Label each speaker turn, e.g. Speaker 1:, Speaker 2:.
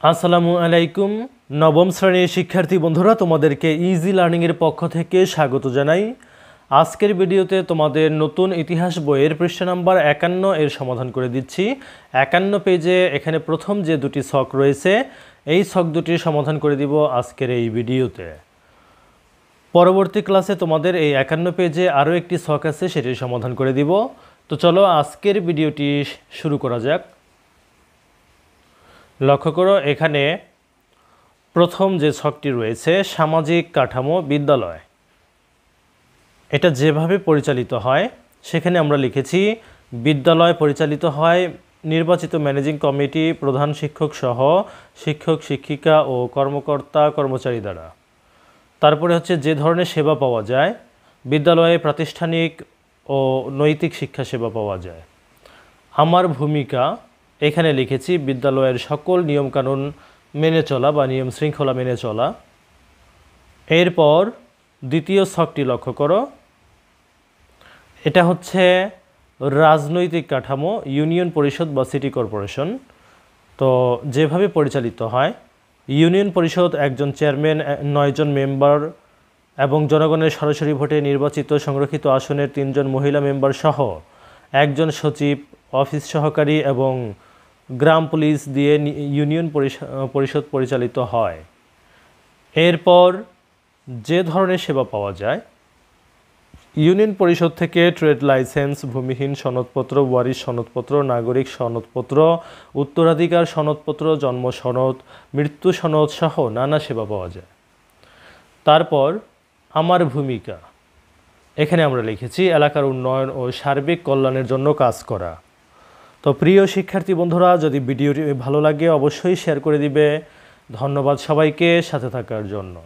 Speaker 1: আসসালামু আলাইকুম। নবম শ্রেণীর শিক্ষার্থী বন্ধুরা, তোমাদেরকে ইজি লার্নিংয়ের পক্ষ থেকে স্বাগত জানাই। আজকের ভিডিওতে তোমাদের নতুন ইতিহাস বইয়ের পৃষ্ঠা নাম্বার ৫১ এর সমাধান করে দিচ্ছি। ৫১ পেজে এখানে প্রথম যে দুটি ছক রয়েছে, এই ছক দুটির সমাধান করে দিব আজকের এই ভিডিওতে। পরবর্তী ক্লাসে তোমাদের এই ৫১ পেজে আরও একটি ছক আছে, সেটির সমাধান করে দিব। তো চলো আজকের ভিডিওটি শুরু করা যাক। লক্ষ্য করো, এখানে প্রথম যে ছকটি রয়েছে সামাজিক কাঠামো বিদ্যালয়, এটা যেভাবে পরিচালিত হয় সেখানে আমরা লিখেছি বিদ্যালয় পরিচালিত হয় নির্বাচিত ম্যানেজিং কমিটি, প্রধান শিক্ষক সহ শিক্ষক শিক্ষিকা ও কর্মকর্তা কর্মচারী দ্বারা। তারপরে হচ্ছে যে ধরনের সেবা পাওয়া যায়, বিদ্যালয়ে প্রাতিষ্ঠানিক ও নৈতিক শিক্ষা সেবা পাওয়া যায়। আমার ভূমিকা, এখানে লিখেছি বিদ্যালয়ের সকল নিয়মকানুন মেনে চলা বা নিয়ম শৃঙ্খলা মেনে চলা। এরপর দ্বিতীয় ছকটি লক্ষ্য করো, এটা হচ্ছে রাজনৈতিক কাঠামো, ইউনিয়ন পরিষদ বা সিটি কর্পোরেশন। তো যেভাবে পরিচালিত হয়, ইউনিয়ন পরিষদ একজন চেয়ারম্যান, 9 জন মেম্বার এবং জনগণের সরাসরি ভোটে নির্বাচিত সংরক্ষিত আসনের 3 জন মহিলা মেম্বার সহ একজন সচিব, অফিস সহকারী এবং গ্রাম পুলিশ দিয়ে ইউনিয়ন পরিষদ পরিচালিত হয়। এরপর যে ধরনের সেবা পাওয়া যায়, ইউনিয়ন পরিষদ থেকে ট্রেড লাইসেন্স, ভূমিহীন সনদপত্র, ওয়ারিশ সনদপত্র, নাগরিক সনদপত্র, উত্তরাধিকার সনদপত্র, জন্ম সনদ, মৃত্যু সনদ সহ নানা সেবা পাওয়া যায়। তারপর আমার ভূমিকা, এখানে আমরা লিখেছি এলাকার উন্নয়ন ও সার্বিক কল্যাণের জন্য কাজ করা। তো প্রিয় শিক্ষার্থী বন্ধুরা, যদি ভিডিওটি ভালো লাগে অবশ্যই শেয়ার করে দিবে। ধন্যবাদ সবাইকে সাথে থাকার জন্য।